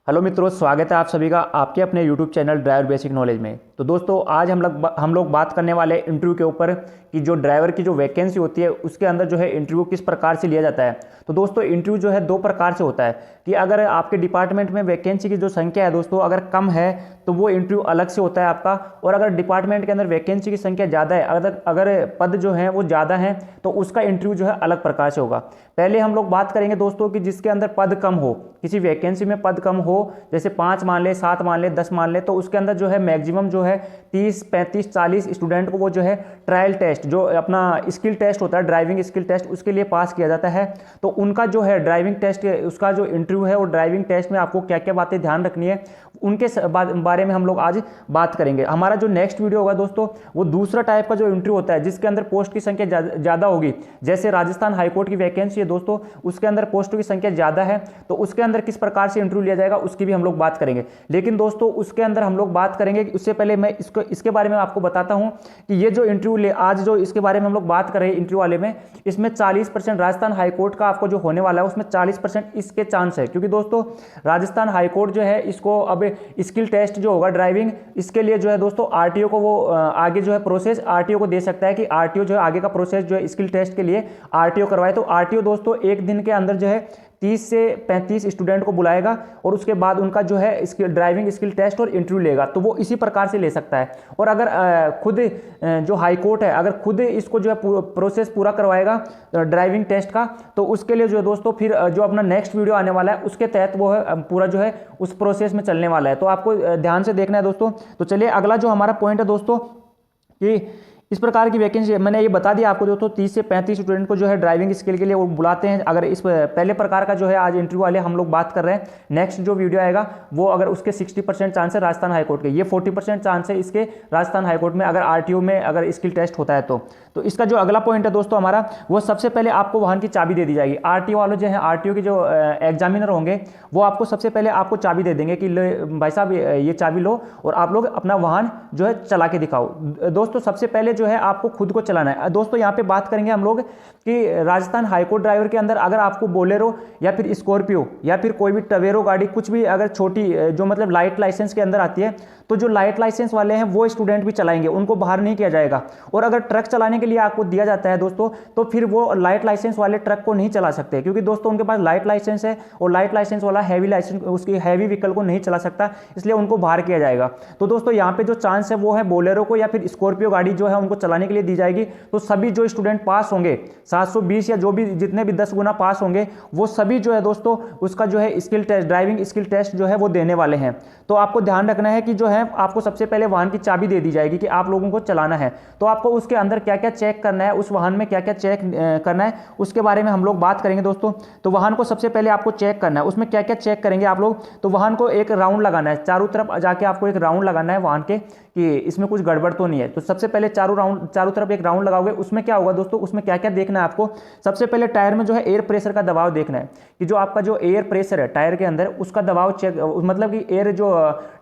Hello मित्रों, स्वागत है आप सभी का आपके अपने YouTube channel driver basic knowledge में। तो दोस्तों आज हम लोग बात करने वाले इंटरव्यू के ऊपर कि जो ड्राइवर की जो वैकेंसी होती है उसके अंदर जो है इंटरव्यू किस प्रकार से लिया जाता है। तो दोस्तों इंटरव्यू जो है दो प्रकार से होता है कि अगर आपके डिपार्टमेंट में वैकेंसी की जो संख्या है दोस्तों अगर कम है तो वो इंटरव्यू अलग से होता है आपका, और अगर डिपार्टमेंट के अंदर वैकेंसी की संख्या ज़्यादा है, अगर पद जो है वो ज़्यादा है तो उसका इंटरव्यू जो है अलग प्रकार से होगा। पहले हम लोग बात करेंगे दोस्तों कि जिसके अंदर पद कम हो, किसी वैकेंसी में पद कम हो, जैसे 5 मान ले, 7 मान ले, 10 मान ले, तो उसके अंदर जो है मैक्सिमम जो है 30, 35, 40 स्टूडेंट को वो जो है ट्रायल टेस्ट, जो अपना स्किल टेस्ट होता है, ड्राइविंग स्किल टेस्ट, उसके लिए पास किया जाता है। तो उनका जो है ड्राइविंग टेस्ट, उसका जो इंटरव्यू है, वो ड्राइविंग टेस्ट में आपको क्या क्या बातें ध्यान रखनी है उनके बारे में हम लोग आज बात करेंगे। हमारा जो नेक्स्ट वीडियो होगा दोस्तों वो दूसरा टाइप का जो इंटरव्यू होता है जिसके अंदर पोस्ट की संख्या ज़्यादा होगी, जैसे राजस्थान हाईकोर्ट की वैकेंसी है दोस्तों, उसके अंदर पोस्टों की संख्या ज़्यादा है, तो उसके अंदर किस प्रकार से इंटरव्यू लिया जाएगा उसकी भी हम लोग बात करेंगे। लेकिन दोस्तों उसके अंदर हम लोग बात करेंगे, उससे पहले मैं इसके बारे में आपको बताता हूं कि ये जो इंटरव्यू आज जो इसके बारे में हम लोग बात कर रहे हैं इंटरव्यू वाले में, इसमें 40% राजस्थान हाईकोर्ट का आपको जो होने वाला है उसमें 40% इसके चांस है, क्योंकि दोस्तों राजस्थान हाईकोर्ट जो है इसको अब स्किल टेस्ट जो होगा ड्राइविंग, इसके लिए जो है दोस्तों आरटीओ को वो आगे जो है प्रोसेस आरटीओ को दे सकता है कि आरटीओ जो है आगे का प्रोसेस जो है स्किल टेस्ट के लिए आरटीओ करवाए। तो आरटीओ दोस्तों एक दिन के अंदर जो है 30 से 35 स्टूडेंट को बुलाएगा और उसके बाद उनका जो है स्किल ड्राइविंग स्किल टेस्ट और इंटरव्यू लेगा, तो वो इसी प्रकार से ले सकता है। और अगर खुद जो हाई कोर्ट है अगर खुद इसको जो है प्रोसेस पूरा करवाएगा ड्राइविंग टेस्ट का, तो उसके लिए जो है दोस्तों फिर जो अपना नेक्स्ट वीडियो आने वाला है उसके तहत वो है पूरा जो है उस प्रोसेस में चलने वाला है, तो आपको ध्यान से देखना है दोस्तों। तो चलिए अगला जो हमारा पॉइंट है दोस्तों कि इस प्रकार की वैकेंसी मैंने ये बता दिया आपको दोस्तों, 30 से 35 स्टूडेंट को जो है ड्राइविंग स्किल के लिए वो बुलाते हैं। अगर इस पहले प्रकार का जो है आज इंटरव्यू वाले हम लोग बात कर रहे हैं, नेक्स्ट जो वीडियो आएगा वो अगर उसके 60% चांस है राजस्थान हाईकोर्ट के, ये 40% चांस है इसके राजस्थान हाईकोर्ट में अगर आरटीओ में अगर स्किल टेस्ट होता है तो इसका जो अगला पॉइंट है दोस्तों हमारा, वो सबसे पहले आपको वाहन की चाबी दे दी जाएगी। आरटीओ वाले जो है आरटीओ के जो एग्जामिनर होंगे वो आपको सबसे पहले आपको चाबी दे देंगे कि भाई साहब ये चाबी लो और आप लोग अपना वाहन जो है चला के दिखाओ। दोस्तों सबसे पहले जो है आपको खुद को चलाना है। दोस्तों यहाँ पे बात करेंगे हम लोग कि राजस्थान हाईकोर्ट ड्राइवर के अंदर अगर आपको बोलेरो या फिर स्कॉर्पियो या फिर कोई भी टवेरो गाड़ी कुछ भी अगर छोटी जो मतलब लाइट लाइसेंस के अंदर आती है, तो जो लाइट लाइसेंस वाले हैं वो स्टूडेंट भी चलाएंगे, उनको बाहर नहीं किया जाएगा। और अगर ट्रक चलाने के लिए आपको दिया जाता है दोस्तों तो फिर वो लाइट लाइसेंस वाले ट्रक को नहीं चला सकते, क्योंकि दोस्तों उनके पास लाइट लाइसेंस है और लाइट लाइसेंस वाला हैवी लाइसेंस उसकी हैवी व्हीकल को नहीं चला सकता, इसलिए उनको बाहर किया जाएगा। तो दोस्तों यहाँ पे जो चांस है वो है बोलेरो को या फिर स्कॉर्पियो गाड़ी जो है उनको चलाने के लिए दी जाएगी। तो सभी जो स्टूडेंट पास होंगे 720 या जो भी जितने भी 10 गुना पास होंगे वो सभी जो है दोस्तों उसका जो है skill test driving skill test जो है वो देने वाले हैं। तो आपको ध्यान रखना है कि जो है आपको सबसे पहले वाहन की चाबी दे दी जाएगी कि आप लोगों को चलाना है, तो आपको उसके अंदर क्या क्या चेक करना है, उस वाहन में क्या क्या चेक करना है उसके बारे में हम लोग बात करेंगे दोस्तों। तो वाहन को सबसे पहले आपको चेक करना है, उसमें क्या क्या चेक करेंगे आप लोग, तो वाहन को एक राउंड लगाना है, चारों तरफ जाके आपको एक राउंड लगाना है वाहन के कि इसमें कुछ गड़बड़ तो नहीं है। तो सबसे पहले चारों तरफ एक राउंड लगाओगे, उसमें क्या होगा दोस्तों, उसमें क्या क्या देखना है आपको। सबसे पहले टायर में जो है एयर प्रेशर का दबाव देखना है कि जो आपका जो एयर प्रेशर है टायर के अंदर उसका दबाव चेक, मतलब कि एयर जो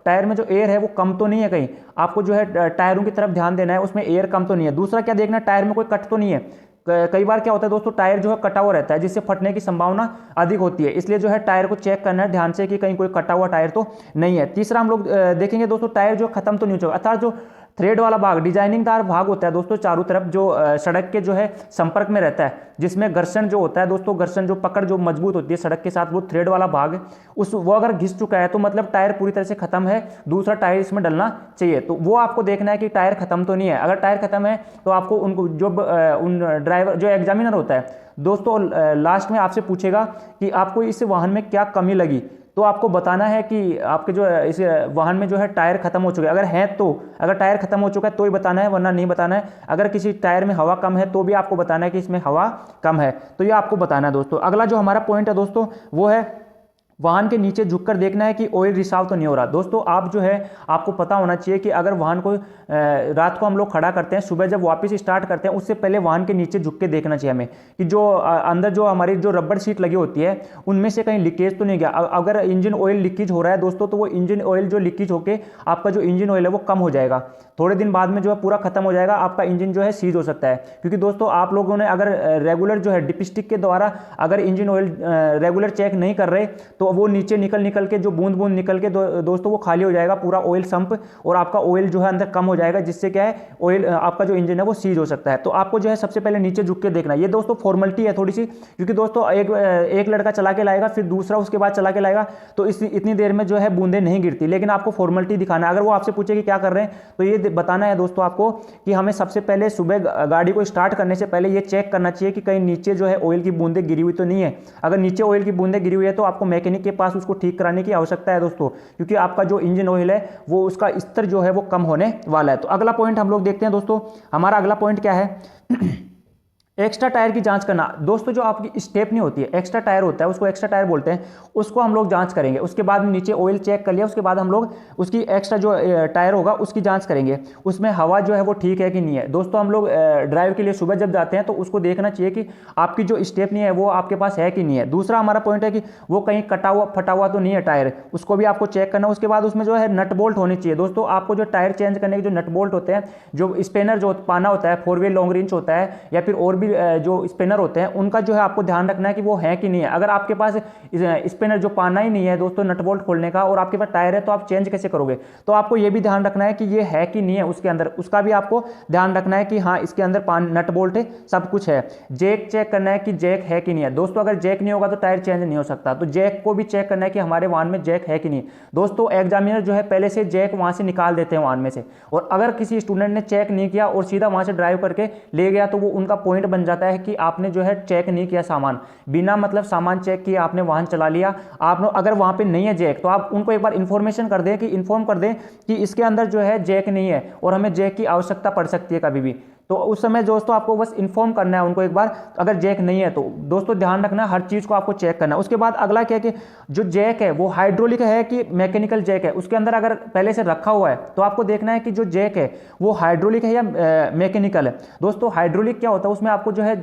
टायर में जो एयर है वो कम तो नहीं है, कहीं आपको जो है टायरों की तरफ ध्यान देना है उसमें एयर कम तो नहीं है। दूसरा क्या देखना है, टायर में कोई कट तो नहीं है। कई बार क्या होता है दोस्तों टायर जो है कटा हुआ रहता है जिससे फटने की संभावना अधिक होती है, इसलिए जो है टायर को चेक करना है ध्यान से कि कहीं कोई कटा हुआ टायर तो नहीं है। तीसरा हम लोग देखेंगे दोस्तों टायर जो खत्म तो नहीं हो, अर्थात जो थ्रेड वाला भाग डिजाइनिंगदार भाग होता है दोस्तों चारों तरफ जो सड़क के जो है संपर्क में रहता है, जिसमें घर्षण जो होता है दोस्तों, घर्षण जो पकड़ जो मजबूत होती है सड़क के साथ, वो थ्रेड वाला भाग वो अगर घिस चुका है तो मतलब टायर पूरी तरह से खत्म है, दूसरा टायर इसमें डलना चाहिए। तो वो आपको देखना है कि टायर खत्म तो नहीं है। अगर टायर खत्म है तो आपको उनको जो उन ड्राइवर जो एग्जामिनर होता है दोस्तों लास्ट में आपसे पूछेगा कि आपको इस वाहन में क्या कमी लगी, तो आपको बताना है कि आपके जो इस वाहन में जो है टायर खत्म हो चुके हैं, अगर हैं तो अगर टायर खत्म हो चुका है तो ही बताना है, वरना नहीं बताना है। अगर किसी टायर में हवा कम है तो भी आपको बताना है कि इसमें हवा कम है, तो ये आपको बताना है दोस्तों। अगला जो हमारा पॉइंट है दोस्तों वो है वाहन के नीचे झुककर देखना है कि ऑयल रिसाव तो नहीं हो रहा। दोस्तों आप जो है आपको पता होना चाहिए कि अगर वाहन को रात को हम लोग खड़ा करते हैं, सुबह जब वापस स्टार्ट करते हैं उससे पहले वाहन के नीचे झुक के देखना चाहिए हमें कि जो अंदर जो हमारी जो रबड़ सीट लगी होती है उनमें से कहीं लीकेज तो नहीं गया। अगर इंजन ऑयल लीकेज हो रहा है दोस्तों तो वो इंजन ऑयल जो लीकेज होकर आपका जो इंजन ऑयल है वो कम हो जाएगा, थोड़े दिन बाद में जो है पूरा खत्म हो जाएगा, आपका इंजन जो है सीज हो सकता है। क्योंकि दोस्तों आप लोगों ने अगर रेगुलर जो है डिपस्टिक के द्वारा अगर इंजन ऑयल रेगुलर चेक नहीं कर रहे तो तो वो नीचे निकल के जो बूंद बूंद निकल के दोस्तों वो खाली हो जाएगा पूरा ऑयल संप, और आपका ऑयल जो है अंदर कम हो जाएगा, जिससे क्या है ऑयल आपका जो इंजन है वो सीज हो सकता है। तो आपको जो है सबसे पहले नीचे झुक के देखना है। ये दोस्तों फॉर्मेलिटी है थोड़ी सी, क्योंकि दोस्तों एक लड़का चला के लाएगा, फिर दूसरा उसके बाद चला के लाएगा, तो इतनी देर में जो है बूंदें नहीं गिरती, लेकिन आपको फॉर्मेलिटी दिखाना है। अगर वो आपसे पूछे कि क्या कर रहे हैं, तो ये बताना है दोस्तों आपको कि हमें सबसे पहले सुबह गाड़ी को स्टार्ट करने से पहले ये चेक करना चाहिए कि कहीं नीचे जो है ऑयल की बूंदें गिरी हुई तो नहीं है। अगर नीचे ऑयल की बूंदें गिरी हुई है तो आपको मैकेनिक के पास उसको ठीक कराने की आवश्यकता है दोस्तों, क्योंकि आपका जो इंजन ऑयल है वो उसका स्तर जो है वो कम होने वाला है। तो अगला पॉइंट हम लोग देखते हैं दोस्तों, हमारा अगला पॉइंट क्या है एक्स्ट्रा टायर की जांच करना। दोस्तों जो आपकी स्टेपनी होती है, एक्स्ट्रा टायर होता है, उसको एक्स्ट्रा टायर बोलते हैं, उसको हम लोग जांच करेंगे। उसके बाद नीचे ऑयल चेक कर लिया, उसके बाद हम लोग उसकी एक्स्ट्रा जो टायर होगा उसकी जांच करेंगे, उसमें हवा जो है वो ठीक है कि नहीं है। दोस्तों हम लोग ड्राइव के लिए सुबह जब जाते हैं तो उसको देखना चाहिए कि आपकी जो स्टेपनी है वो आपके पास है कि नहीं है। दूसरा हमारा पॉइंट है कि वो कहीं कटा हुआ फटा हुआ तो नहीं है टायर, उसको भी आपको चेक करना। उसके बाद उसमें जो है नट बोल्ट होनी चाहिए। दोस्तों आपको जो टायर चेंज करने के जो नट बोल्ट होते हैं, जो स्पेनर जो पाना होता है, 4 व्हील लॉन्ग रेंज होता है, या फिर और भी जो स्पिनर होते हैं, उनका जो है आपको ध्यान रखना है कि वो है कि नहीं है। अगर आपके पास स्पिनर जो पाना ही नहीं है दोस्तों नट बोल्ट खोलने का, और आपके पास टायर है, तो आप चेंज कैसे करोगे। तो आपको ये भी ध्यान रखना है कि ये है कि नहीं है उसके अंदर, उसका भी आपको ध्यान रखना है कि हाँ इसके अंदर नट बोल्ट है, सब कुछ है। जैक चेक करना है कि जैक है कि नहीं है। दोस्तों अगर जैक नहीं होगा तो टायर चेंज नहीं हो सकता, तो जैक को भी चेक करना है कि हमारे वाहन में जैक है कि नहीं। दोस्तों एग्जामिनर जो है पहले से जैक वहां से निकाल देते हैं वाहन में से, और अगर किसी स्टूडेंट ने चेक नहीं किया और सीधा वहां से ड्राइव करके ले गया, तो वो उनका पॉइंट बन जाता है कि आपने जो है चेक नहीं किया सामान, बिना मतलब सामान चेक किए आपने वाहन चला लिया। आप अगर वहां पे नहीं है जैक, तो आप उनको एक बार इन्फॉर्मेशन कर दें कि इन्फॉर्म कर दें कि इसके अंदर जो है जैक नहीं है और हमें जैक की आवश्यकता पड़ सकती है कभी भी। तो उस समय दोस्तों आपको बस इन्फॉर्म करना है उनको एक बार, अगर जैक नहीं है तो। दोस्तों ध्यान रखना हर चीज़ को आपको चेक करना है। उसके बाद अगला क्या है कि जो जैक है वो हाइड्रोलिक है कि मैकेनिकल जैक है, उसके अंदर अगर पहले से रखा हुआ है तो आपको देखना है कि जो जैक है वो हाइड्रोलिक है या मैकेनिकल है। दोस्तों हाइड्रोलिक क्या होता है, उसमें आपको जो है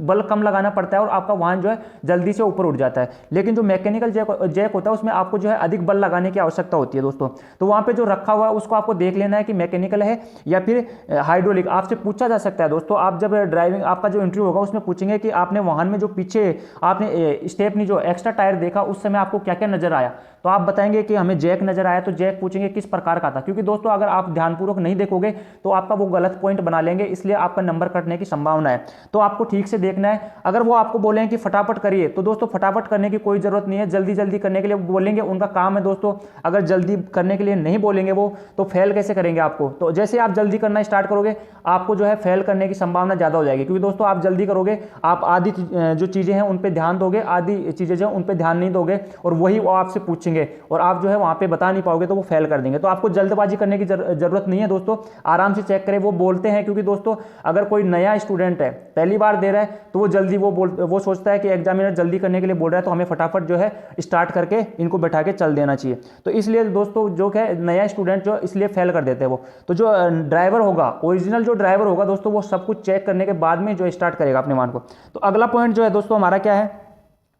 बल कम लगाना पड़ता है और आपका वाहन जो है जल्दी से ऊपर उठ जाता है। लेकिन जो मैकेनिकल जैक होता है उसमें आपको जो है अधिक बल लगाने की आवश्यकता होती है दोस्तों। तो वहाँ पे जो रखा हुआ है उसको आपको देख लेना है कि मैकेनिकल है या फिर हाइड्रोलिक। आपसे पूछा जा सकता है दोस्तों, आप जब ड्राइविंग आपका जो इंटरव्यू होगा उसमें पूछेंगे कि आपने वाहन में जो पीछे आपने स्टेपनी जो एक्स्ट्रा टायर देखा उस समय आपको क्या क्या नजर आया, तो आप बताएंगे कि हमें जैक नजर आया। तो जैक पूछेंगे किस प्रकार का था, क्योंकि दोस्तों अगर आप ध्यानपूर्वक नहीं देखोगे तो आपका वो गलत पॉइंट बना लेंगे, इसलिए आपका नंबर कटने की संभावना है। तो आपको ठीक से देखना है। अगर वो आपको बोलेंगे कि फटाफट करिए, तो दोस्तों फटाफट करने की कोई जरूरत नहीं है, जल्दी जल्दी करने के लिए बोलेंगे, उनका काम है दोस्तों। अगर जल्दी करने के लिए नहीं बोलेंगे वो, तो फेल कैसे करेंगे आपको। तो जैसे आप जल्दी करना स्टार्ट करोगे आपको जो है फेल करने की संभावना ज्यादा हो जाएगी, क्योंकि दोस्तों आप जल्दी करोगे, आप आधी जो चीजें हैं उन पर ध्यान दोगे, आधी चीजें जो उन पर ध्यान नहीं दोगे, और वही वो आपसे पूछेंगे और आप जो है वहां पे बता नहीं पाओगे, तो वो फेल कर देंगे। तो आपको जल्दबाजी करने की जरूरत नहीं है दोस्तों, आराम से चेक करें। वो बोलते हैं, क्योंकि दोस्तों अगर कोई नया स्टूडेंट है पहली बार दे रहा है तो वो जल्दी वो सोचता है कि एग्जामिनर जल्दी करने के लिए बोल रहा है, तो हमें फटाफट जो है स्टार्ट करके इनको बैठा के चल देना चाहिए। तो इसलिए दोस्तों जो है नया स्टूडेंट जो इसलिए फेल कर देते हैं वो। तो जो ड्राइवर होगा, ओरिजिनल जो ड्राइवर होगा दोस्तों, वो सब कुछ चेक करने के बाद में जो स्टार्ट करेगा अपने वाहन को। तो अगला पॉइंट जो है दोस्तों हमारा क्या है,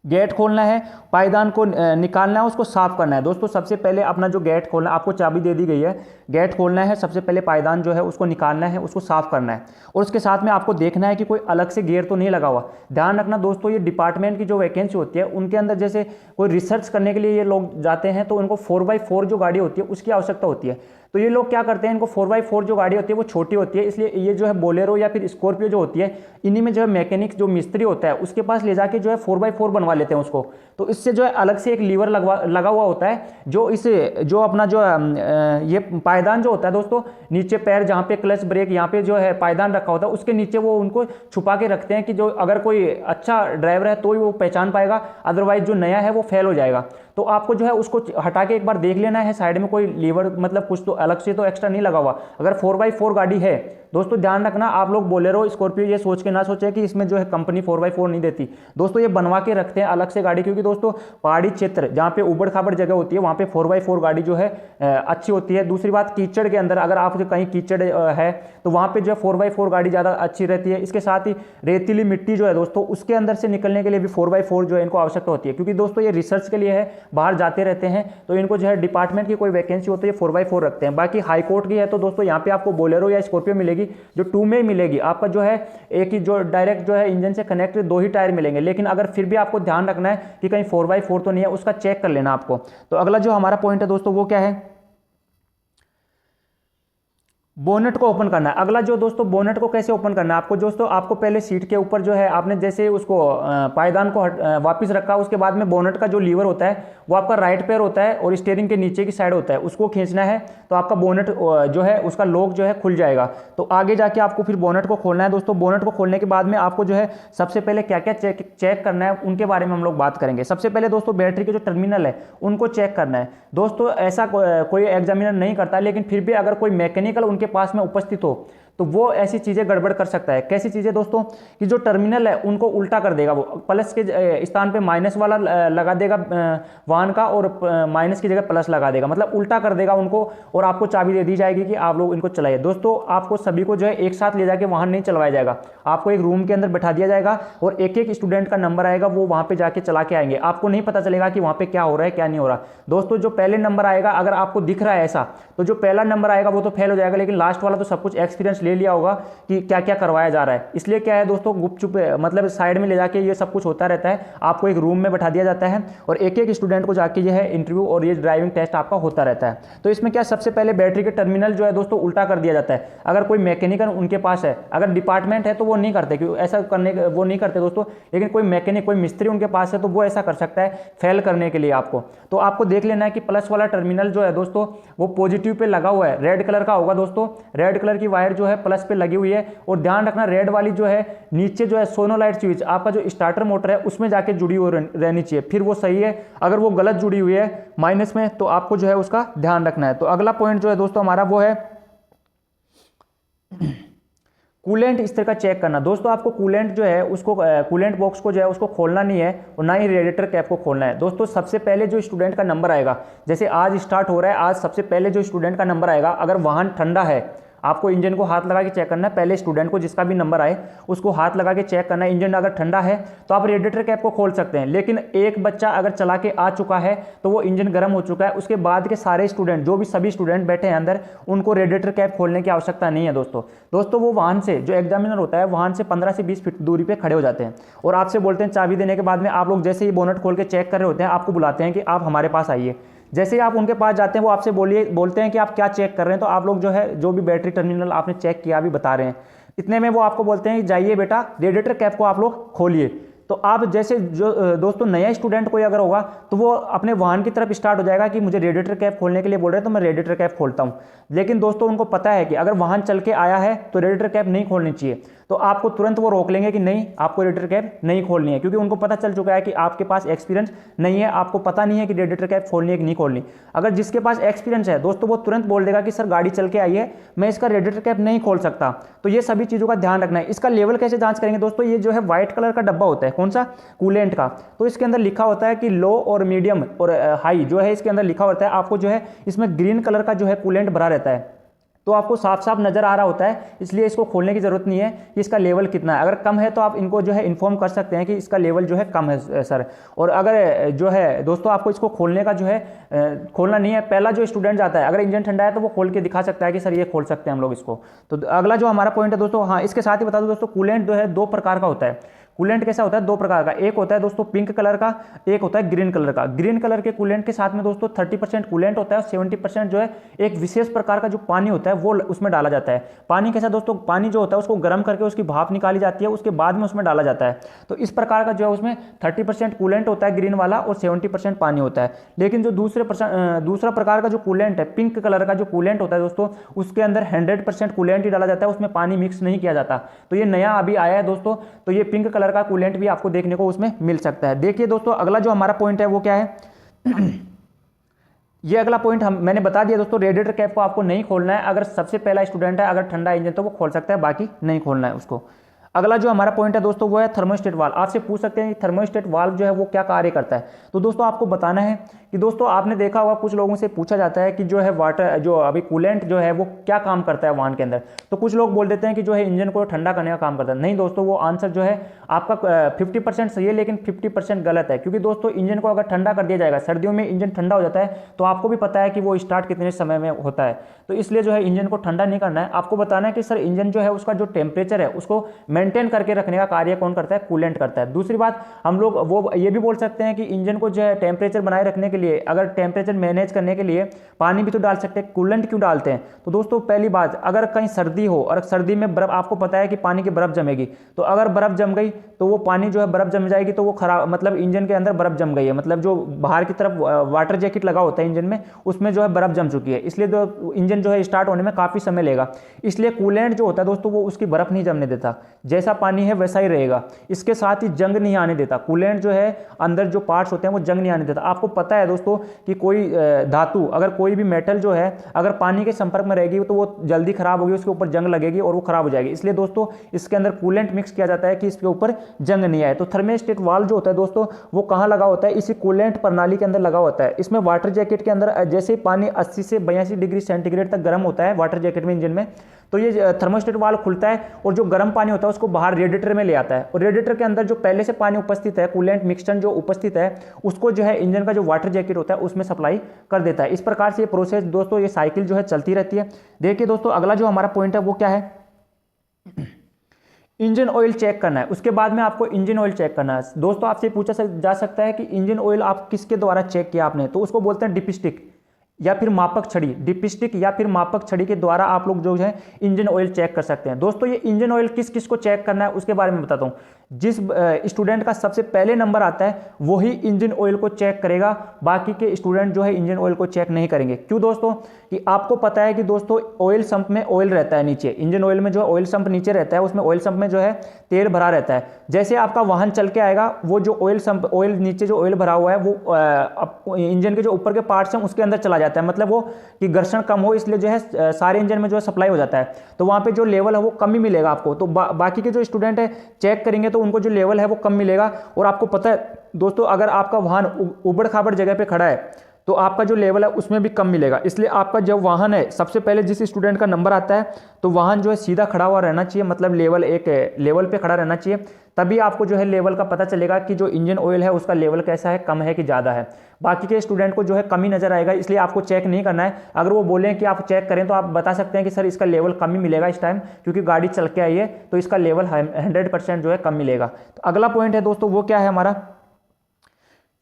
गेट खोलना है, पायदान को निकालना है, उसको साफ करना है। दोस्तों सबसे पहले अपना जो गेट खोलना, आपको चाबी दे दी गई है, गेट खोलना है, सबसे पहले पायदान जो है उसको निकालना है, उसको साफ करना है, और उसके साथ में आपको देखना है कि कोई अलग से गियर तो नहीं लगा हुआ। ध्यान रखना दोस्तों, ये डिपार्टमेंट की जो वैकेंसी होती है उनके अंदर जैसे कोई रिसर्च करने के लिए ये लोग जाते हैं, तो उनको 4x4 जो गाड़ी होती है उसकी आवश्यकता होती है। तो ये लोग क्या करते हैं, इनको 4x4 जो गाड़ी होती है वो छोटी होती है, इसलिए ये जो है बोलेरो या फिर स्कॉर्पियो जो होती है, इन्हीं में जो है मैकेनिक जो मिस्त्री होता है उसके पास ले जाके जो है 4x4 बनवा लेते हैं उसको। तो इससे जो है अलग से एक लीवर लगा हुआ होता है, जो इसे जो अपना जो ये पायदान जो होता है दोस्तों, नीचे पैर जहाँ पे क्लच ब्रेक यहाँ पे जो है पायदान रखा होता है, उसके नीचे वो उनको छुपा के रखते हैं कि जो अगर कोई अच्छा ड्राइवर है तो ही वो पहचान पाएगा, अदरवाइज जो नया है वो फेल हो जाएगा। तो आपको जो है उसको हटा के एक बार देख लेना है, साइड में कोई लीवर मतलब कुछ तो अलग से तो एक्स्ट्रा नहीं लगा हुआ। अगर 4x4 गाड़ी है दोस्तों, ध्यान रखना, आप लोग बोलेरो स्कॉर्पियो ये सोच के ना सोचे कि इसमें जो है कंपनी 4x4 नहीं देती। दोस्तों ये बनवा के रखते हैं अलग से गाड़ी, क्योंकि दोस्तों पहाड़ी क्षेत्र जहाँ पे उबड़ खाबड़ जगह होती है वहाँ पे 4x4 गाड़ी जो है अच्छी होती है। दूसरी बात, कीचड़ के अंदर अगर आप कहीं कीचड़ है तो वहाँ पे जो है 4x4 गाड़ी ज़्यादा अच्छी रहती है। इसके साथ ही रेतीली मिट्टी जो है दोस्तों, उसके अंदर से निकलने के लिए भी 4x4 जो है इनको आवश्यकता होती है, क्योंकि दोस्तों ये रिसर्च के लिए है, बाहर जाते रहते हैं, तो इनको जो है डिपार्टमेंट की कोई वैकेंसी होती है 4x4 रखते हैं। बाकी हाई कोर्ट की है तो दोस्तों यहाँ पे आपको बोलेरो या स्कॉर्पियो मिलेगी, मिलेगी, जो 2 में ही मिलेगी। आपका जो है एक ही जो डायरेक्ट जो है इंजन से कनेक्ट 2 ही टायर मिलेंगे, लेकिन अगर फिर भी आपको ध्यान रखना है कि कहीं 4x4 तो नहीं है, उसका चेक कर लेना आपको। तो अगला जो हमारा पॉइंट है दोस्तों वो क्या है, बोनेट को ओपन करना है। अगला जो दोस्तों बोनेट को कैसे ओपन करना है आपको, दोस्तों आपको पहले सीट के ऊपर जो है आपने जैसे उसको पायदान को वापस रखा, उसके बाद में बोनेट का जो लीवर होता है वो आपका राइट पैर होता है और स्टीयरिंग के नीचे की साइड होता है, उसको खींचना है तो आपका बोनेट जो है उसका लॉक जो है खुल जाएगा। तो आगे जाके आपको फिर बोनेट को खोलना है दोस्तों। बोनेट को खोलने के बाद में आपको जो है सबसे पहले क्या क्या चेक करना है उनके बारे में हम लोग बात करेंगे। सबसे पहले दोस्तों बैटरी के जो टर्मिनल है उनको चेक करना है। दोस्तों ऐसा कोई एग्जामिनर नहीं करता, लेकिन फिर भी अगर कोई मैकेनिकल उनके पास में उपस्थित हो तो वो ऐसी चीजें गड़बड़ कर सकता है। कैसी चीजें दोस्तों, कि जो टर्मिनल है उनको उल्टा कर देगा, वो प्लस के स्थान पे माइनस वाला लगा देगा वाहन का, और माइनस की जगह प्लस लगा देगा, मतलब उल्टा कर देगा उनको, और आपको चाबी दे दी जाएगी कि आप लोग इनको चलाइए। दोस्तों आपको सभी को जो है एक साथ ले जाके वाहन नहीं चलवाया जाएगा, आपको एक रूम के अंदर बैठा दिया जाएगा और एक एक स्टूडेंट का नंबर आएगा, वो वहां पे जाके चला के आएंगे। आपको नहीं पता चलेगा कि वहां पे क्या हो रहा है क्या नहीं हो रहा। दोस्तों जो पहले नंबर आएगा, अगर आपको दिख रहा है ऐसा, तो जो पहला नंबर आएगा वो तो फेल हो जाएगा, लेकिन लास्ट वाला तो सब कुछ एक्सपीरियंस ले लिया होगा कि क्या क्या करवाया जा रहा है। इसलिए क्या है दोस्तों, गुपचुप मतलब साइड में ले जाके ये सब कुछ होता रहता है, आपको एक रूम में बैठा दिया जाता है और एक एक स्टूडेंट को जाके ये है इंटरव्यू और ये ड्राइविंग टेस्ट आपका होता रहता है। तो इसमें क्या, सबसे पहले बैटरी के टर्मिनल जो है दोस्तों उल्टा कर दिया जाता है। अगर कोई मैकेनिकल उनके पास है, अगर डिपार्टमेंट है तो वो नहीं करते, क्योंकि ऐसा करने वो नहीं करते दोस्तों, लेकिन कोई मैकेनिक कोई मिस्त्री उनके पास है तो वो ऐसा कर सकता है फेल करने के लिए आपको। तो आपको देख लेना है कि प्लस वाला टर्मिनल जो है दोस्तों वो पॉजिटिव पे लगा हुआ है, रेड कलर का होगा दोस्तों, रेड कलर की वायर जो है प्लस पे लगी हुई है। और ध्यान रखना रेड वाली जो है नीचे जो है सोनोलाइट स्विच आपका जो स्टार्टर मोटर है उसमें जाके जुड़ी हुई रहनी चाहिए, फिर वो सही है। अगर वो गलत जुड़ी हुई है माइनस में तो आपको जो है उसका ध्यान रखना है। तो अगला पॉइंट जो है दोस्तों हमारा वो है कूलेंट स्तर का चेक करना। दोस्तों आपको कूलेंट जो है उसको कूलेंट बॉक्स को जो है उसको खोलना नहीं है और ना ही रेडिएटर कैप को खोलना है। दोस्तों सबसे पहले जो स्टूडेंट का नंबर आएगा, जैसे आज स्टार्ट हो रहा है, आज सबसे पहले जो स्टूडेंट का नंबर आएगा, अगर वाहन ठंडा है आपको इंजन को हाथ लगा के चेक करना है। पहले स्टूडेंट को जिसका भी नंबर आए उसको हाथ लगा के चेक करना है। इंजन अगर ठंडा है तो आप रेडिएटर कैप को खोल सकते हैं, लेकिन एक बच्चा अगर चला के आ चुका है तो वो इंजन गर्म हो चुका है, उसके बाद के सारे स्टूडेंट जो भी सभी स्टूडेंट बैठे हैं अंदर, उनको रेडिएटर कैप खोलने की आवश्यकता नहीं है दोस्तों वो वाहन से, जो एग्जामिनर होता है वाहन से 15 से 20 फीट दूरी पे खड़े हो जाते हैं और आपसे बोलते हैं, चाबी देने के बाद में आप लोग जैसे ही बोनट खोल के चेक कर रहे होते हैं आपको बुलाते हैं कि आप हमारे पास आइए। जैसे ही आप उनके पास जाते हैं वो आपसे बोलते हैं कि आप क्या चेक कर रहे हैं, तो आप लोग जो है जो भी बैटरी टर्मिनल आपने चेक किया अभी बता रहे हैं, इतने में वो आपको बोलते हैं कि जाइए बेटा रेडिएटर कैप को आप लोग खोलिए। तो आप जैसे जो दोस्तों नया स्टूडेंट कोई अगर होगा तो वो अपने वाहन की तरफ स्टार्ट हो जाएगा कि मुझे रेडिएटर कैप खोलने के लिए बोल रहे हैं तो मैं रेडिएटर कैप खोलता हूं। लेकिन दोस्तों उनको पता है कि अगर वाहन चल के आया है तो रेडिएटर कैप नहीं खोलनी चाहिए, तो आपको तुरंत वो रोक लेंगे कि नहीं आपको रेडिएटर कैप नहीं खोलनी है, क्योंकि उनको पता चल चुका है कि आपके पास एक्सपीरियंस नहीं है, आपको पता नहीं है कि रेडिएटर कैप खोलनी है कि नहीं खोलनी। अगर जिसके पास एक्सपीरियंस है दोस्तों वो तुरंत बोल देगा कि सर गाड़ी चल के आई है, मैं इसका रेडिएटर कैप नहीं खोल सकता। तो ये सभी चीज़ों का ध्यान रखना है। इसका लेवल कैसे जांच करेंगे दोस्तों, ये जो है व्हाइट कलर का डब्बा होता है, कौन सा, कूलेंट का, तो इसके अंदर लिखा होता है कि लो और मीडियम और हाई जो है इसके अंदर लिखा होता है। आपको जो है इसमें ग्रीन कलर का जो है कूलेंट भरा रहता है, तो आपको साफ साफ नजर आ रहा होता है, इसलिए इसको खोलने की जरूरत नहीं है कि इसका लेवल कितना है। अगर कम है तो आप इनको जो है इन्फॉर्म कर सकते हैं कि इसका लेवल जो है कम है सर। और अगर जो है दोस्तों आपको इसको खोलने का जो है खोलना नहीं है, पहला जो स्टूडेंट जाता है अगर इंजन ठंडा है तो वो खोल के दिखा सकता है कि सर ये खोल सकते हैं हम लोग इसको। तो अगला जो हमारा पॉइंट है दोस्तों, हाँ इसके साथ ही बता दूं दोस्तों, कूलेंट जो है 2 प्रकार का होता है। कूलेंट कैसा होता है, 2 प्रकार का, एक होता है दोस्तों पिंक कलर का, एक होता है ग्रीन कलर का। ग्रीन कलर के कूलेंट के साथ में दोस्तों 30% कूलेंट होता है और 70% जो है एक विशेष प्रकार का जो पानी होता है वो उसमें डाला जाता है। पानी कैसा दोस्तों, पानी जो होता है उसको गर्म करके उसकी भाप निकाली जाती है, उसके बाद में उसमें डाला जाता है। तो इस प्रकार का जो है उसमें 30% कूलेंट होता है ग्रीन वाला और 70% पानी होता है। लेकिन जो दूसरा प्रकार का जो कूलेंट है, पिंक कलर का जो कूलेंट होता है दोस्तों, उसके अंदर 100% कूलेंट ही डाला जाता है, उसमें पानी मिक्स नहीं किया जाता। तो ये नया अभी आया है दोस्तों, तो ये पिंक कलर का कूलेंट भी आपको देखने को उसमें मिल सकता है। देखिए दोस्तों अगला जो हमारा पॉइंट है वो क्या है ये अगला पॉइंट मैंने बता दिया दोस्तों, रेडिएटर कैप को आपको नहीं खोलना है। अगर सबसे पहला स्टूडेंट है, अगर ठंडा इंजन तो वो खोल सकता है, बाकी नहीं खोलना है उसको। अगला जो हमारा पॉइंट है दोस्तों वो है थर्मोस्टेट वाल्व। आपसे पूछ सकते हैं कि थर्मोस्टेट वाल्व जो है वो क्या कार्य करता है। तो दोस्तों आपको बताना है कि दोस्तों आपने देखा होगा कुछ लोगों से पूछा जाता है कि जो है वाटर जो अभी कूलेंट जो है वो क्या काम करता है वाहन के अंदर। तो कुछ लोग बोल देते हैं कि जो है इंजन को ठंडा करने का काम करता है। नहीं दोस्तों, वो आंसर जो है आपका 50% सही है, लेकिन 50% गलत है। क्योंकि दोस्तों इंजन को अगर ठंडा कर दिया जाएगा, सर्दियों में इंजन ठंडा हो जाता है, तो आपको भी पता है कि वो स्टार्ट कितने समय में होता है। तो इसलिए जो है इंजन को ठंडा नहीं करना है। आपको बताना है कि सर इंजन जो है उसका जो टेम्परेचर है उसको मेंटेन करके रखने का कार्य कौन करता है? कूलेंट करता है। दूसरी बात, हम लोग वो ये भी बोल सकते हैं कि इंजन को जो है टेम्परेचर बनाए रखने के लिए, अगर टेम्परेचर मैनेज करने के लिए पानी भी तो डाल सकते हैं, कूलेंट क्यों डालते हैं? तो दोस्तों पहली बात, अगर कहीं सर्दी हो और सर्दी में बर्फ, आपको पता है कि पानी की बर्फ जमेगी, तो अगर बर्फ जम गई तो वो पानी जो है बर्फ जम जाएगी, तो वो खराब, मतलब इंजन के अंदर बर्फ जम गई है, मतलब जो बाहर की तरफ वाटर जैकेट लगा होता है इंजन में, उसमें जो है बर्फ जम चुकी है। इसलिए जो इंजन जो है स्टार्ट होने में काफी समय लेगा। इसलिए कूलेंट जो होता है दोस्तों वो उसकी बर्फ नहीं जमने देता, जैसा पानी है वैसा ही रहेगा। इसके साथ ही जंग नहीं आने देता। कूलेंट जो है अंदर जो पार्ट्स होते हैं वो जंग नहीं आने देता। आपको पता है दोस्तों कि कोई धातु, अगर कोई भी मेटल जो है अगर पानी के संपर्क में रहेगी तो वो जल्दी खराब होगी, उसके ऊपर जंग लगेगी और वो खराब हो जाएगी। इसलिए दोस्तों इसके अंदर कूलेंट मिक्स किया जाता है कि इसके ऊपर जंग नहीं आए। तो थर्मोस्टेट वाल्व जो होता है दोस्तों वो कहाँ लगा होता है? इसी कूलेंट प्रणाली के अंदर लगा होता है। इसमें वाटर जैकेट के अंदर जैसे ही पानी 80 से 82 डिग्री सेंटीग्रेड तक गर्म होता है वाटर जैकेट में, इंजन में, तो ये थर्मोस्टेट वाल्व खुलता है और जो गर्म पानी होता है उसको बाहर रेडिएटर में ले आता है। और रेडिएटर के अंदर जो पहले से पानी उपस्थित है, कूलेंट मिक्सचर जो उपस्थित है, उसको जो है इंजन का जो वाटर जैकेट होता है उसमें सप्लाई कर देता है। इस प्रकार से ये प्रोसेस दोस्तों, ये साइकिल जो है चलती रहती है। देखिए दोस्तों अगला जो हमारा पॉइंट है वो क्या है? इंजन ऑयल चेक करना है। उसके बाद में आपको इंजन ऑयल चेक करना है। दोस्तों आपसे पूछा जा सकता है कि इंजन ऑयल आप किसके द्वारा चेक किया आपने? तो उसको बोलते हैं डिपस्टिक या फिर मापक छड़ी। डिपस्टिक या फिर मापक छड़ी के द्वारा आप लोग जो है इंजन ऑयल चेक कर सकते हैं। दोस्तों ये इंजन ऑयल किस किस को चेक करना है उसके बारे में बताता हूं। जिस स्टूडेंट का सबसे पहले नंबर आता है वही इंजन ऑयल को चेक करेगा, बाकी के स्टूडेंट जो है इंजन ऑयल को चेक नहीं करेंगे। क्यों दोस्तों? कि आपको पता है कि दोस्तों ऑयल संप में ऑयल रहता है नीचे, इंजन ऑयल में जो है ऑयल संप नीचे रहता है, उसमें ऑयल संप में जो है तेल भरा रहता है। जैसे आपका वाहन चल के आएगा, वो जो ऑयल संप, ऑयल नीचे जो ऑयल भरा हुआ है वो इंजन के जो ऊपर के पार्ट्स हैं उसके अंदर चला जाता है, मतलब वो कि घर्षण कम हो, इसलिए जो है सारे इंजन में जो है सप्लाई हो जाता है। तो वहां पे जो लेवल है वो कम ही मिलेगा आपको। तो बाकी के जो स्टूडेंट है चेक करेंगे तो उनको जो लेवल है वो कम मिलेगा। और आपको पता है दोस्तों, अगर आपका वाहन उबड़ खाबड़ जगह पे खड़ा है तो आपका जो लेवल है उसमें भी कम मिलेगा। इसलिए आपका जब वाहन है, सबसे पहले जिस स्टूडेंट का नंबर आता है तो वाहन जो है सीधा खड़ा हुआ रहना चाहिए, मतलब लेवल एक लेवल पे खड़ा रहना चाहिए। तभी आपको जो है लेवल का पता चलेगा कि जो इंजन ऑयल है उसका लेवल कैसा है, कम है कि ज़्यादा है। बाकी के स्टूडेंट को जो है कम ही नजर आएगा, इसलिए आपको चेक नहीं करना है। अगर वो बोलें कि आप चेक करें तो आप बता सकते हैं कि सर इसका लेवल कम ही मिलेगा इस टाइम, क्योंकि गाड़ी चल के आई है तो इसका लेवल 100% जो है कम मिलेगा। तो अगला पॉइंट है दोस्तों वो क्या है हमारा?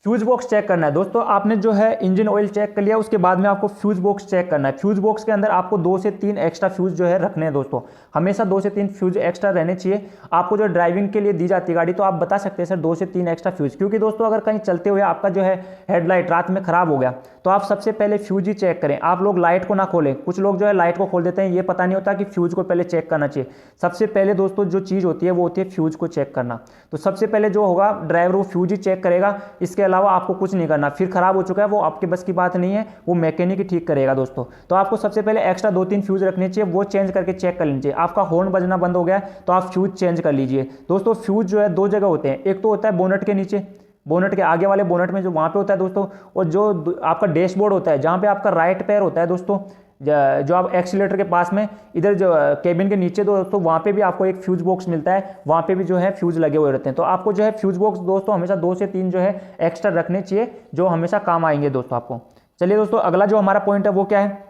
फ्यूज बॉक्स चेक करना है। दोस्तों आपने जो है इंजन ऑयल चेक कर लिया, उसके बाद में आपको फ्यूज बॉक्स चेक करना है। फ्यूज बॉक्स के अंदर आपको 2 से 3 एक्स्ट्रा फ्यूज जो है रखने हैं दोस्तों, हमेशा 2 से 3 फ्यूज एक्स्ट्रा रहने चाहिए। आपको जो ड्राइविंग के लिए दी जाती है गाड़ी, तो आप बता सकते हैं सर 2 से 3 एक्स्ट्रा फ्यूज, क्योंकि दोस्तों अगर कहीं चलते हुए आपका जो है हेडलाइट रात में खराब हो गया तो आप सबसे पहले फ्यूज ही चेक करें। आप लोग लाइट को ना खोलें। कुछ लोग जो है लाइट को खोल देते हैं, ये पता नहीं होता कि फ्यूज को पहले चेक करना चाहिए। सबसे पहले दोस्तों जो चीज़ होती है वो होती है फ्यूज को चेक करना। तो सबसे पहले जो होगा ड्राइवर वो फ्यूज ही चेक करेगा, इसके अलावा आपको कुछ नहीं करना। फिर खराब हो चुका है वो आपके बस की बात नहीं है, वो मैकेनिक ही ठीक करेगा दोस्तों। तो आपको सबसे पहले एक्स्ट्रा 2-3 फ्यूज रखने चाहिए, वो चेंज करके चेक कर लीजिए। आपका हॉर्न बजना बंद हो गया तो आप फ्यूज चेंज कर लीजिए। दोस्तों फ्यूज जो है 2 जगह होते हैं, एक तो होता है बोनट के नीचे, बोनट के आगे वाले बोनट में जो वहाँ पे होता है दोस्तों, और जो आपका डैशबोर्ड होता है जहाँ पे आपका राइट पैर होता है दोस्तों, जो आप एक्सीलेटर के पास में इधर जो केबिन के नीचे दोस्तों, वहाँ पे भी आपको एक फ्यूज बॉक्स मिलता है, वहाँ पे भी जो है फ्यूज लगे हुए रहते हैं। तो आपको जो है फ्यूज बॉक्स दोस्तों हमेशा 2 से 3 जो है एक्स्ट्रा रखने चाहिए, जो हमेशा काम आएंगे दोस्तों आपको। चलिए दोस्तों अगला जो हमारा पॉइंट है वो क्या है?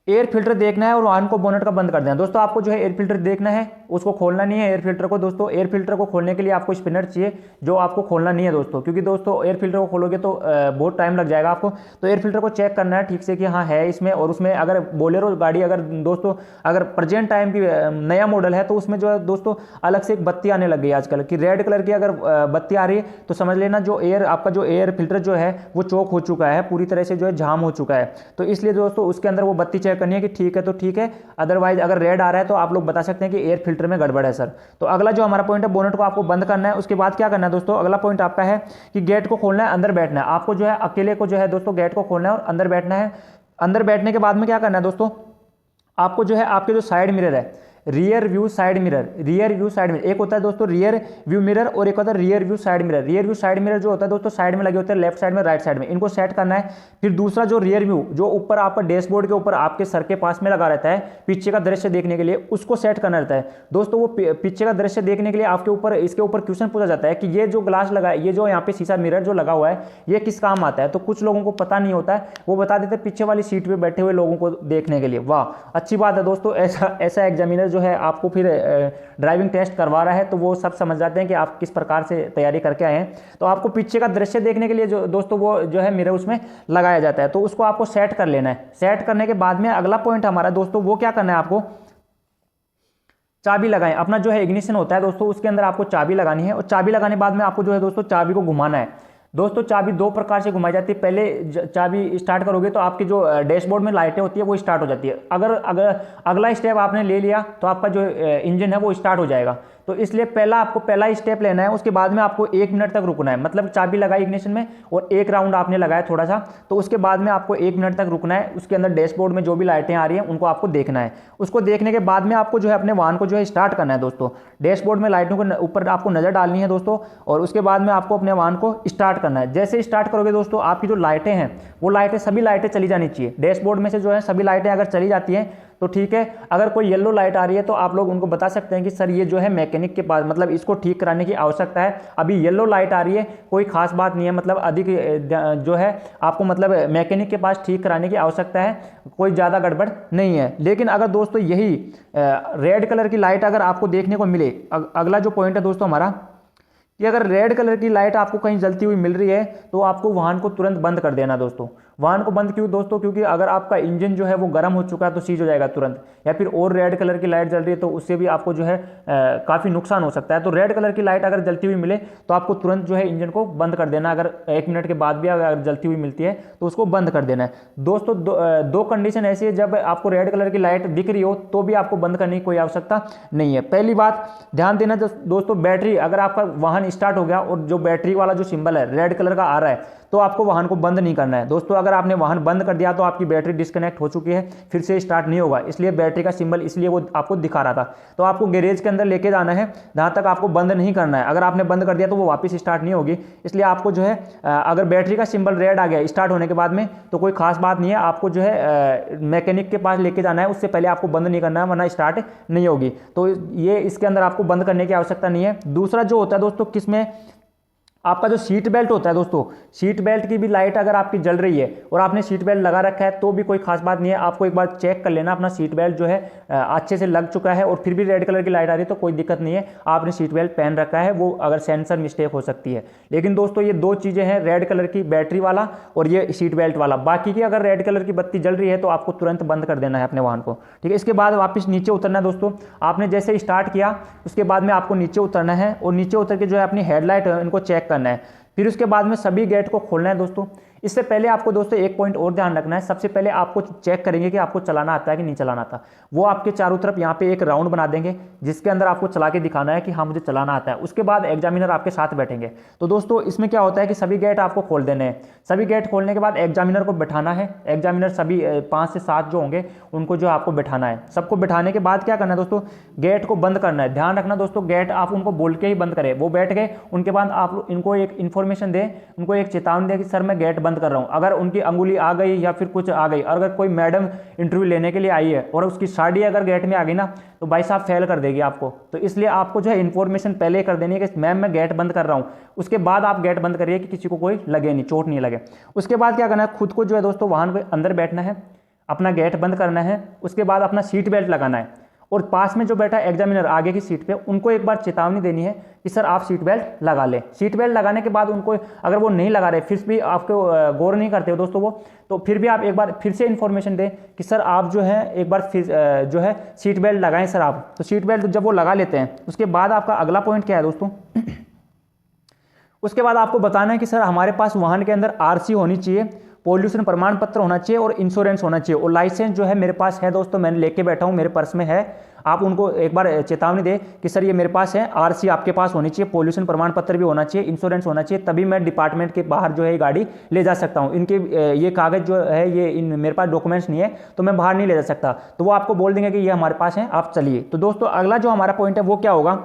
एयर फिल्टर देखना है और वाहन को बोनट का बंद कर देना। दोस्तों आपको जो है एयर फिल्टर देखना है, उसको खोलना नहीं है एयर फिल्टर को। दोस्तों एयर फिल्टर को खोलने के लिए आपको स्पिनर चाहिए, जो आपको खोलना नहीं है दोस्तों, क्योंकि दोस्तों एयर फिल्टर को खोलोगे तो बहुत टाइम लग जाएगा आपको। तो एयर फिल्टर को चेक करना है ठीक से कि हाँ है इसमें, और उसमें अगर बोलेरो गाड़ी अगर दोस्तों अगर प्रेजेंट टाइम की नया मॉडल है तो उसमें जो है दोस्तों अलग से एक बत्ती आने लग गई आजकल की, रेड कलर की अगर बत्ती आ रही है तो समझ लेना जो आपका जो एयर फिल्टर जो है वो चौक हो चुका है, पूरी तरह से जो है जाम हो चुका है। तो इसलिए दोस्तों उसके अंदर वो बत्ती चेक करनी है कि ठीक है तो ठीक है, अदरवाइज अगर रेड आ रहा है तो आप लोग बता सकते हैं कि एयर फिल्टर में गड़बड़ है सर। तो अगला जो हमारा पॉइंट है, बोनट को आपको बंद करना है। उसके बाद क्या करना है दोस्तों? अगला पॉइंट आपका है कि गेट को खोलना है, अंदर बैठना है। आपको जो है अकेले को जो है दोस्तों गेट को खोलना है और अंदर बैठना है। अंदर बैठने के बाद में क्या करना है दोस्तों? आपको जो है आपके जो साइड मिरर है, rear view side mirror, rear view side mirror, एक होता है दोस्तों रियर व्यू मिरर और एक होता है rear view side mirror. Rear view side mirror जो होता है दोस्तों साइड में लगे होते हैं, लेफ्ट साइड में राइट साइड में, इनको सेट करना है। फिर दूसरा जो रियर व्यू जो ऊपर आपका डैशबोर्ड के ऊपर आपके सर के पास में लगा रहता है पीछे का दृश्य देखने के लिए, उसको सेट करना रहता है दोस्तों। वो पीछे का दृश्य देखने के लिए आपके ऊपर इसके ऊपर क्वेश्चन पूछा जाता है कि ये जो ग्लास लगा है, ये जो यहाँ पे शीशा मिरर जो लगा हुआ है ये किस काम आता है। तो कुछ लोगों को पता नहीं होता है, वो बता देते हैं पीछे वाली सीट पे बैठे हुए लोगों को देखने के लिए। वाह, अच्छी बात है दोस्तों, ऐसा एग्जामिनर जो है आपको फिर ड्राइविंग टेस्ट करवा रहा है तो वो सब समझ जाते हैं कि आप किस प्रकार से तैयारी करके आए हैं। तो आपको पीछे का दृश्य देखने के लिए जो दोस्तों वो जो है मिरर उसमें लगाया जाता है, तो उसको आपको सेट कर लेना है। सेट करने के बाद में अगला पॉइंट हमारा दोस्तों वो क्या करना है, आपको चाबी लगाएं। अपना जो है इग्निशन होता है दोस्तों उसके अंदर आपको चाबी लगानी है, और चाबी लगाने बाद में आपको जो है दोस्तों चाबी को घुमाना है। दोस्तों चाबी दो प्रकार से घुमाई जाती है। पहले चाबी स्टार्ट करोगे तो आपकी जो डैशबोर्ड में लाइटें होती है वो स्टार्ट हो जाती है। अगर अगला स्टेप आपने ले लिया तो आपका जो इंजन है वो स्टार्ट हो जाएगा। तो इसलिए आपको पहला स्टेप लेना है, उसके बाद में आपको 1 मिनट तक रुकना है। मतलब चाबी लगाई इग्निशन में और एक राउंड आपने लगाया थोड़ा सा, तो उसके बाद में आपको 1 मिनट तक रुकना है। उसके अंदर डैशबोर्ड में जो भी लाइटें आ रही हैं उनको आपको देखना है। उसको देखने के बाद में आपको जो है अपने वाहन को जो है स्टार्ट करना है दोस्तों। डैशबोर्ड में लाइटों के ऊपर आपको नजर डालनी है दोस्तों, और उसके बाद में आपको अपने वाहन को स्टार्ट करना है। जैसे स्टार्ट करोगे दोस्तों आपकी जो लाइटें हैं वो लाइटें सभी लाइटें चली जानी चाहिए। डैशबोर्ड में से जो है सभी लाइटें अगर चली जाती हैं तो ठीक है। अगर कोई येलो लाइट आ रही है तो आप लोग उनको बता सकते हैं कि सर ये जो है मैकेनिक के पास, मतलब इसको ठीक कराने की आवश्यकता है। अभी येलो लाइट आ रही है, कोई खास बात नहीं है, मतलब अधिक जो है आपको मतलब मैकेनिक के पास ठीक कराने की आवश्यकता है, कोई ज़्यादा गड़बड़ नहीं है। लेकिन अगर दोस्तों यही रेड कलर की लाइट अगर आपको देखने को मिले, अगला जो पॉइंट है दोस्तों हमारा कि अगर रेड कलर की लाइट आपको कहीं जलती हुई मिल रही है तो आपको वाहन को तुरंत बंद कर देना दोस्तों। वाहन को बंद क्यों दोस्तों, क्योंकि अगर आपका इंजन जो है वो गर्म हो चुका है तो सीज हो जाएगा तुरंत, या फिर और रेड कलर की लाइट जल रही है तो उससे भी आपको जो है काफ़ी नुकसान हो सकता है। तो रेड कलर की लाइट अगर जलती हुई मिले तो आपको तुरंत जो है इंजन को बंद कर देना। अगर 1 मिनट के बाद भी अगर जलती हुई मिलती है तो उसको बंद कर देना है दोस्तों। दो कंडीशन ऐसी है, जब आपको रेड कलर की लाइट दिख रही हो तो भी आपको बंद करने की कोई आवश्यकता नहीं है। पहली बात ध्यान देना दोस्तों, बैटरी, अगर आपका वाहन स्टार्ट हो गया और जो बैटरी वाला जो सिंबल है रेड कलर का आ रहा है तो आपको वाहन को बंद नहीं करना है दोस्तों। अगर आपने वाहन बंद कर दिया तो आपकी बैटरी डिस्कनेक्ट हो चुकी है, फिर से स्टार्ट नहीं होगा। इसलिए बैटरी का सिंबल इसलिए वो आपको दिखा रहा था। तो आपको गैरेज के अंदर लेके जाना है, जहाँ तक आपको बंद नहीं करना है। अगर आपने बंद कर दिया तो वो वापस स्टार्ट नहीं होगी। इसलिए आपको जो है अगर बैटरी का सिंबल रेड आ गया स्टार्ट होने के बाद में तो कोई खास बात नहीं है, आपको जो है मैकेनिक के पास लेके जाना है, उससे पहले आपको बंद नहीं करना है वरना स्टार्ट नहीं होगी। तो ये इसके अंदर आपको बंद करने की आवश्यकता नहीं है। दूसरा जो होता है दोस्तों किसमें, आपका जो सीट बेल्ट होता है दोस्तों, सीट बेल्ट की भी लाइट अगर आपकी जल रही है और आपने सीट बेल्ट लगा रखा है तो भी कोई खास बात नहीं है। आपको एक बार चेक कर लेना अपना सीट बेल्ट जो है अच्छे से लग चुका है, और फिर भी रेड कलर की लाइट आ रही है तो कोई दिक्कत नहीं है, आपने सीट बेल्ट पहन रखा है। वो अगर सेंसर मिस्टेक हो सकती है। लेकिन दोस्तों ये दो चीज़ें हैं, रेड कलर की बैटरी वाला और ये सीट बेल्ट वाला। बाकी की अगर रेड कलर की बत्ती जल रही है तो आपको तुरंत बंद कर देना है अपने वाहन को, ठीक है। इसके बाद वापस नीचे उतरना है दोस्तों। आपने जैसे स्टार्ट किया उसके बाद में आपको नीचे उतरना है, और नीचे उतर के जो है अपनी हेडलाइट इनको चेक करना है। फिर उसके बाद में सभी गेट को खोलना है दोस्तों। इससे पहले आपको दोस्तों एक पॉइंट और ध्यान रखना है। सबसे पहले आपको चेक करेंगे कि आपको चलाना आता है कि नहीं चलाना आता। वो आपके चारों तरफ यहाँ पे एक राउंड बना देंगे जिसके अंदर आपको चला के दिखाना है कि हाँ मुझे चलाना आता है। उसके बाद एग्जामिनर आपके साथ बैठेंगे। तो दोस्तों इसमें क्या होता है कि सभी गेट आपको खोल देने हैं। सभी गेट खोलने के बाद एग्जामिनर को बैठाना है। एग्जामिनर सभी 5 से 7 जो होंगे उनको जो आपको बैठाना है। सबको बैठाने के बाद क्या करना है दोस्तों, गेट को बंद करना है। ध्यान रखना दोस्तों, गेट आप उनको बोल के ही बंद करें। वो बैठ गए, उनके बाद आप इनको एक इन्फॉर्मेशन दें, उनको एक चेतावनी दें कि सर मैं गेट बंद कर रहा हूँ। अगर उनकी अंगुली आ गई या फिर कुछ आ गई, अगर कोई मैडम इंटरव्यू लेने के लिए आई है और उसकी साड़ी अगर गेट में आ गई ना तो भाई साहब फेल कर देगी आपको। तो इसलिए आपको जो है इन्फॉर्मेशन पहले ही कर देनी है कि मैम मैं गेट बंद कर रहा हूँ। उसके बाद आप गेट बंद करिए कि किसी को कोई लगे नहीं, चोट नहीं लगे। उसके बाद क्या करना है, खुद को जो है दोस्तों वाहन के अंदर बैठना है, अपना गेट बंद करना है। उसके बाद अपना सीट बेल्ट लगाना है, और पास में जो बैठा एग्जामिनर आगे की सीट पे उनको एक बार चेतावनी देनी है कि सर आप सीट बेल्ट लगा लें। सीट बेल्ट लगाने के बाद उनको अगर वो नहीं लगा रहे, फिर भी आपको गौर नहीं करते हो दोस्तों वो, तो फिर भी आप एक बार फिर से इन्फॉर्मेशन दें कि सर आप जो है एक बार फिर जो है सीट बेल्ट लगाएं सर आप। तो सीट बेल्ट जब वो लगा लेते हैं उसके बाद आपका अगला पॉइंट क्या है दोस्तों, उसके बाद आपको बताना है कि सर हमारे पास वाहन के अंदर आरसी होनी चाहिए। पॉल्यूशन प्रमाण पत्र होना चाहिए और इंश्योरेंस होना चाहिए। और लाइसेंस जो है मेरे पास है दोस्तों, मैंने लेके बैठा हूँ, मेरे पर्स में है। आप उनको एक बार चेतावनी दे कि सर ये मेरे पास है, आरसी आपके पास होनी चाहिए, पॉल्यूशन प्रमाण पत्र भी होना चाहिए, इंश्योरेंस होना चाहिए, तभी मैं डिपार्टमेंट के बाहर जो है गाड़ी ले जा सकता हूँ। इनके ये कागज जो है ये मेरे पास डॉक्यूमेंट्स नहीं है तो मैं बाहर नहीं ले जा सकता। तो वो आपको बोल देंगे कि ये हमारे पास है, आप चलिए। तो दोस्तों अगला जो हमारा पॉइंट है वो क्या होगा,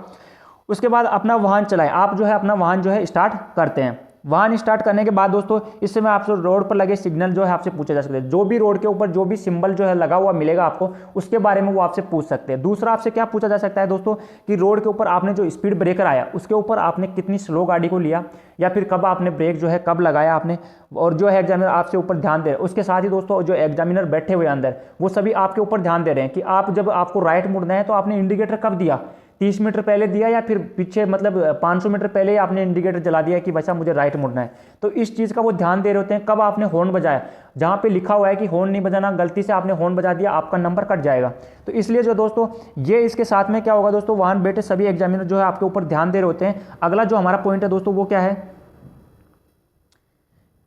उसके बाद अपना वाहन चलाएं। आप जो है अपना वाहन जो है स्टार्ट करते हैं। वाहन स्टार्ट करने के बाद दोस्तों इस समय आपसे रोड पर लगे सिग्नल जो है आपसे पूछे जा सकते हैं। जो भी रोड के ऊपर जो भी सिंबल जो है लगा हुआ मिलेगा आपको, उसके बारे में वो आपसे पूछ सकते हैं। दूसरा आपसे क्या पूछा जा सकता है दोस्तों कि रोड के ऊपर आपने जो स्पीड ब्रेकर आया उसके ऊपर आपने कितनी स्लो गाड़ी को लिया, या फिर कब आपने ब्रेक जो है कब लगाया आपने, और जो है एग्जामिनर आपसे ऊपर ध्यान दे रहे हैं। उसके साथ ही दोस्तों जो एग्जामिनर बैठे हुए अंदर वो सभी आपके ऊपर ध्यान दे रहे हैं कि आप जब आपको राइट मुड़ना है तो आपने इंडिकेटर कब दिया, 30 मीटर पहले दिया या फिर पीछे मतलब 500 मीटर पहले ही आपने इंडिकेटर जला दिया कि वैसा मुझे राइट मुड़ना है। तो इस चीज़ का वो ध्यान दे रहे होते हैं। कब आपने हॉर्न बजाया, जहाँ पे लिखा हुआ है कि हॉर्न नहीं बजाना, गलती से आपने हॉर्न बजा दिया, आपका नंबर कट जाएगा। तो इसलिए जो दोस्तों ये इसके साथ में क्या होगा दोस्तों, वाहन बैठे सभी एग्जामिनर जो है आपके ऊपर ध्यान दे रहे होते हैं। अगला जो हमारा पॉइंट है दोस्तों वो क्या है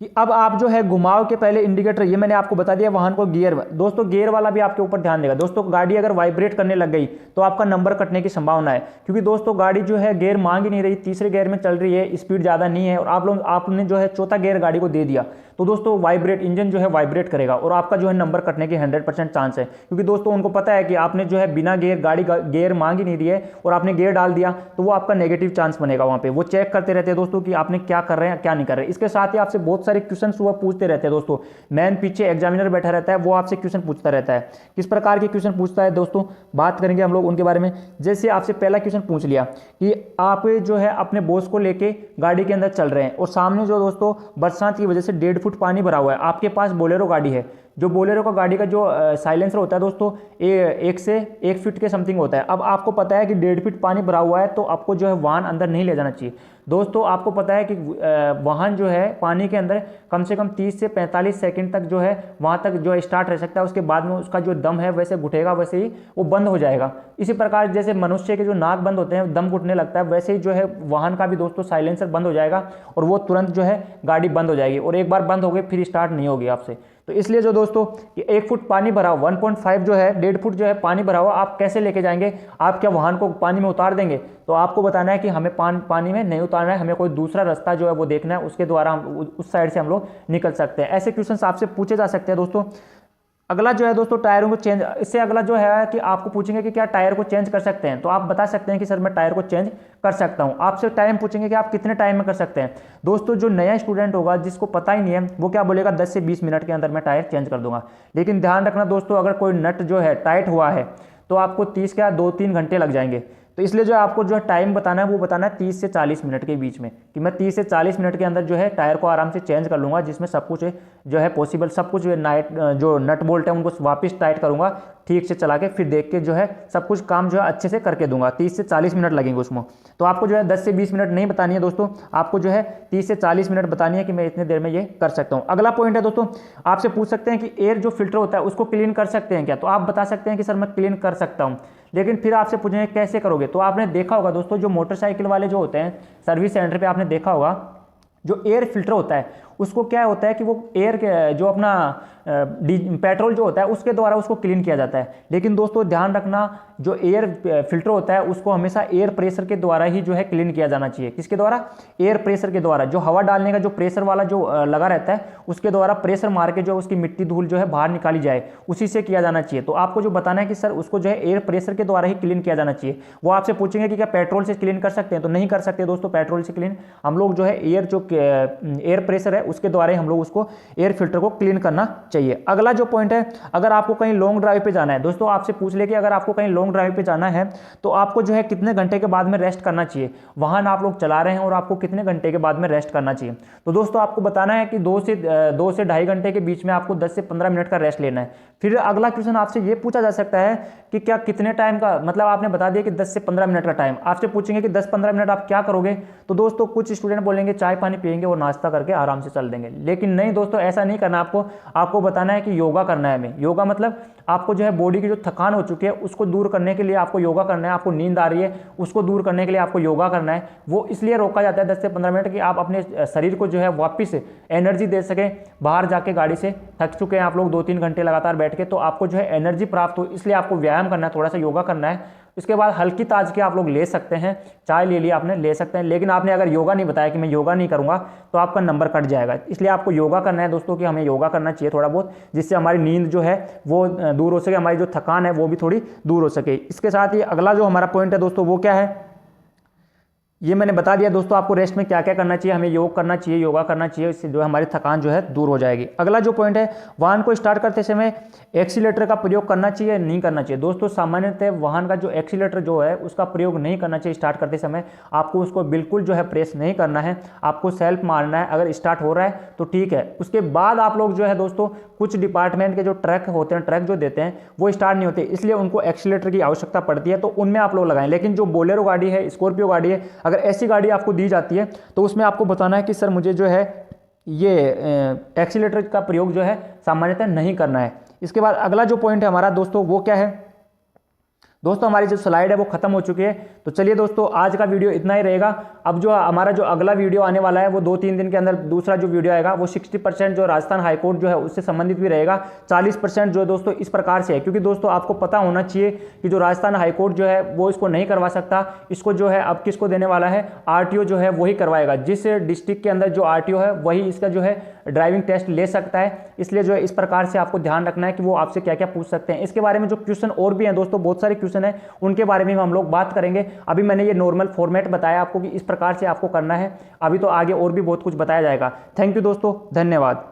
कि अब आप जो है घुमाव के पहले इंडिकेटर, ये मैंने आपको बता दिया। वाहन को गियर, दोस्तों गियर वाला भी आपके ऊपर ध्यान देगा। दोस्तों गाड़ी अगर वाइब्रेट करने लग गई तो आपका नंबर कटने की संभावना है, क्योंकि दोस्तों गाड़ी जो है गियर मांग ही नहीं रही, तीसरे गियर में चल रही है, स्पीड ज़्यादा नहीं है और आपने जो है चौथा गियर गाड़ी को दे दिया तो दोस्तों वाइब्रेट, इंजन जो है वाइब्रेट करेगा और आपका जो है नंबर कटने की 100% चांस है। क्योंकि दोस्तों उनको पता है कि आपने जो है बिना गियर, गाड़ी गियर मांग ही नहीं रही है और आपने गियर डाल दिया तो वो आपका नेगेटिव चांस बनेगा। वहाँ पे वो चेक करते रहते हैं दोस्तों कि आपने क्या कर रहे हैं क्या नहीं कर रहे हैं। इसके साथ ही आपसे बहुत सारे क्वेश्चन वो पूछते रहते हैं दोस्तों। मैन पीछे एग्जामिनर बैठा रहता है, वो आपसे क्वेश्चन पूछता रहता है। किस प्रकार के क्वेश्चन पूछता है दोस्तों, बात करेंगे हम लोग उनके बारे में। जैसे आपसे पहला क्वेश्चन पूछ लिया कि आप जो है अपने बॉस को लेके गाड़ी के अंदर चल रहे हैं और सामने जो दोस्तों बरसात की वजह से 1.5 फुट पानी भरा हुआ है, आपके पास बोलेरो गाड़ी है। जो बोलेरो का गाड़ी का जो साइलेंसर होता है दोस्तों 1 से 1 फीट के समथिंग होता है। अब आपको पता है कि 1.5 फीट पानी भरा हुआ है तो आपको जो है वाहन अंदर नहीं ले जाना चाहिए। दोस्तों आपको पता है कि वाहन जो है पानी के अंदर कम से कम 30 से 45 सेकंड तक जो है वहाँ तक जो है स्टार्ट रह सकता है। उसके बाद में उसका जो दम है वैसे घुटेगा, वैसे ही वो बंद हो जाएगा। इसी प्रकार जैसे मनुष्य के जो नाक बंद होते हैं, दम घुटने लगता है, वैसे ही जो है वाहन का भी दोस्तों साइलेंसर बंद हो जाएगा और वो तुरंत जो है गाड़ी बंद हो जाएगी और एक बार बंद हो गई फिर स्टार्ट नहीं होगी आपसे। तो इसलिए जो दोस्तों 1 फुट पानी भरा हुआ, 1.5 जो है 1.5 फुट जो है पानी भरा हुआ, आप कैसे लेके जाएंगे? आप क्या वाहन को पानी में उतार देंगे? तो आपको बताना है कि हमें पानी में नहीं उतारना है, हमें कोई दूसरा रास्ता जो है वो देखना है, उसके द्वारा हम उस साइड से हम लोग निकल सकते हैं। ऐसे क्वेश्चन आपसे पूछे जा सकते हैं दोस्तों। अगला जो है दोस्तों टायरों को चेंज, इससे अगला जो है कि आपको पूछेंगे कि क्या टायर को चेंज कर सकते हैं, तो आप बता सकते हैं कि सर मैं टायर को चेंज कर सकता हूं। आपसे टाइम पूछेंगे कि आप कितने टाइम में कर सकते हैं। दोस्तों जो नया स्टूडेंट होगा जिसको पता ही नहीं है वो क्या बोलेगा 10 से 20 मिनट के अंदर मैं टायर चेंज कर दूंगा। लेकिन ध्यान रखना दोस्तों, अगर कोई नट जो है टाइट हुआ है तो आपको 30 या 2-3 घंटे लग जाएंगे। तो इसलिए जो आपको जो टाइम बताना है वो बताना है 30 से 40 मिनट के बीच में, कि मैं 30 से 40 मिनट के अंदर जो है टायर को आराम से चेंज कर लूँगा, जिसमें सब कुछ जो है पॉसिबल, सब कुछ जो नट बोल्ट है उनको वापस टाइट करूँगा, ठीक से चला के फिर देख के जो है सब कुछ काम जो है अच्छे से करके दूंगा। 30 से 40 मिनट लगेंगे उसमें। तो आपको जो है 10 से 20 मिनट नहीं बतानी है दोस्तों, आपको जो है 30 से 40 मिनट बतानी है कि मैं इतने देर में ये कर सकता हूँ। अगला पॉइंट है दोस्तों, आपसे पूछ सकते हैं कि एयर जो फिल्टर होता है उसको क्लीन कर सकते हैं क्या? तो आप बता सकते हैं कि सर मैं क्लीन कर सकता हूँ। लेकिन फिर आपसे पूछेंगे कैसे करोगे? तो आपने देखा होगा दोस्तों जो मोटरसाइकिल वाले जो होते हैं सर्विस सेंटर पे आपने देखा होगा जो एयर फिल्टर होता है उसको क्या होता है कि वो एयर के जो अपना पेट्रोल जो होता है उसके द्वारा उसको क्लीन किया जाता है। लेकिन दोस्तों ध्यान रखना जो एयर फिल्टर होता है उसको हमेशा एयर प्रेशर के द्वारा ही जो है क्लीन किया जाना चाहिए। किसके द्वारा? एयर प्रेशर के द्वारा। जो हवा डालने का जो प्रेशर वाला जो लगा रहता है उसके द्वारा प्रेशर मार के जो उसकी मिट्टी धूल जो है बाहर निकाली जाए, उसी से किया जाना चाहिए। तो आपको जो बताना है कि सर उसको जो है एयर प्रेशर के द्वारा ही क्लीन किया जाना चाहिए। वो आपसे पूछेंगे कि क्या पेट्रोल से क्लीन कर सकते हैं? तो नहीं कर सकते दोस्तों पेट्रोल से क्लीन। हम लोग जो है एयर प्रेशर है उसके द्वारा ही हम लोग उसको एयर फिल्टर को क्लीन करना चाहिए। अगला जो पॉइंट है, अगर आपको कहीं लॉन्ग ड्राइव पे जाना है दोस्तों, आपसे पूछ ले कि अगर आपको कहीं लॉन्ग ड्राइव पे जाना है तो आपको जो है कितने घंटे के बाद में रेस्ट करना चाहिए। वाहन आप लोग चला रहे हैं और आपको कितने घंटे के बाद में रेस्ट करना चाहिए? तो दोस्तों आपको बताना है कि 2 से 2.5 घंटे के बीच में आपको 10 से 15 मिनट का रेस्ट लेना है। फिर अगला क्वेश्चन आपसे ये पूछा जा सकता है कि क्या कितने टाइम का, मतलब आपने बता दिया कि 10 से 15 मिनट का टाइम, आपसे पूछेंगे कि 10-15 मिनट आप क्या करोगे? तो दोस्तों कुछ स्टूडेंट बोलेंगे चाय पानी पियेंगे और नाश्ता करके आराम से चल देंगे। लेकिन नहीं दोस्तों, ऐसा नहीं करना आपको। आपको बताना है कि योगा करना है हमें। योगा मतलब आपको जो है बॉडी की जो थकान हो चुकी है उसको दूर करने के लिए आपको योगा करना है। आपको नींद आ रही है उसको दूर करने के लिए आपको योगा करना है। वो इसलिए रोका जाता है 10 से 15 मिनट कि आप अपने शरीर को जो है वापस एनर्जी दे सकें। बाहर जाके गाड़ी से थक चुके हैं आप लोग 2-3 घंटे लगातार बैठ के, तो आपको जो है एनर्जी प्राप्त हो, इसलिए आपको व्यायाम करना है, थोड़ा सा योगा करना है। इसके बाद हल्की ताजगी आप लोग ले सकते हैं, चाय ले लिया आपने, ले सकते हैं। लेकिन आपने अगर योगा नहीं बताया कि मैं योगा नहीं करूंगा तो आपका नंबर कट जाएगा। इसलिए आपको योगा करना है दोस्तों, कि हमें योगा करना चाहिए थोड़ा बहुत, जिससे हमारी नींद जो है वो दूर हो सके, हमारी जो थकान है वो भी थोड़ी दूर हो सके। इसके साथ ही अगला जो हमारा पॉइंट है दोस्तों वो क्या है, ये मैंने बता दिया दोस्तों आपको रेस्ट में क्या क्या करना चाहिए। हमें योग करना चाहिए, योगा करना चाहिए, इससे जो है हमारी थकान जो है दूर हो जाएगी। अगला जो पॉइंट है, वाहन को स्टार्ट करते समय एक्सीलेटर का प्रयोग करना चाहिए नहीं करना चाहिए। दोस्तों सामान्यतः वाहन का जो एक्सीलेटर जो है उसका प्रयोग नहीं करना चाहिए स्टार्ट करते समय। आपको उसको बिल्कुल जो है प्रेस नहीं करना है, आपको सेल्फ मारना है। अगर स्टार्ट हो रहा है तो ठीक है, उसके बाद आप लोग जो है दोस्तों, कुछ डिपार्टमेंट के जो ट्रक होते हैं, ट्रक जो देते हैं वो स्टार्ट नहीं होते, इसलिए उनको एक्सीलेटर की आवश्यकता पड़ती है, तो उनमें आप लोग लगाएं। लेकिन जो बोलेरो गाड़ी है, स्कॉर्पियो गाड़ी है, अगर ऐसी गाड़ी आपको दी जाती है तो उसमें आपको बताना है कि सर मुझे जो है ये एक्सीलेटर का प्रयोग जो है सामान्यतः नहीं करना है। इसके बाद अगला जो पॉइंट है हमारा दोस्तों वो क्या है, दोस्तों हमारी जो स्लाइड है वो खत्म हो चुकी है। तो चलिए दोस्तों आज का वीडियो इतना ही रहेगा। अब जो हमारा जो अगला वीडियो आने वाला है वो 2-3 दिन के अंदर दूसरा जो वीडियो आएगा वो 60% जो राजस्थान हाईकोर्ट जो है उससे संबंधित भी रहेगा, 40% जो है दोस्तों इस प्रकार से है। क्योंकि दोस्तों आपको पता होना चाहिए कि जो राजस्थान हाईकोर्ट जो है वो इसको नहीं करवा सकता, इसको जो है अब किसको देने वाला है, आरटीओ जो है वही करवाएगा। जिस डिस्ट्रिक्ट के अंदर जो आरटीओ है वही इसका जो है ड्राइविंग टेस्ट ले सकता है। इसलिए जो है इस प्रकार से आपको ध्यान रखना है कि वो आपसे क्या क्या पूछ सकते हैं। इसके बारे में जो क्वेश्चन और भी हैं दोस्तों, बहुत सारे क्वेश्चन है, उनके बारे में हम लोग बात करेंगे। अभी मैंने ये नॉर्मल फॉर्मेट बताया आपको कि इस प्रकार से आपको करना है, अभी तो आगे और भी बहुत कुछ बताया जाएगा। थैंक यू दोस्तों, धन्यवाद।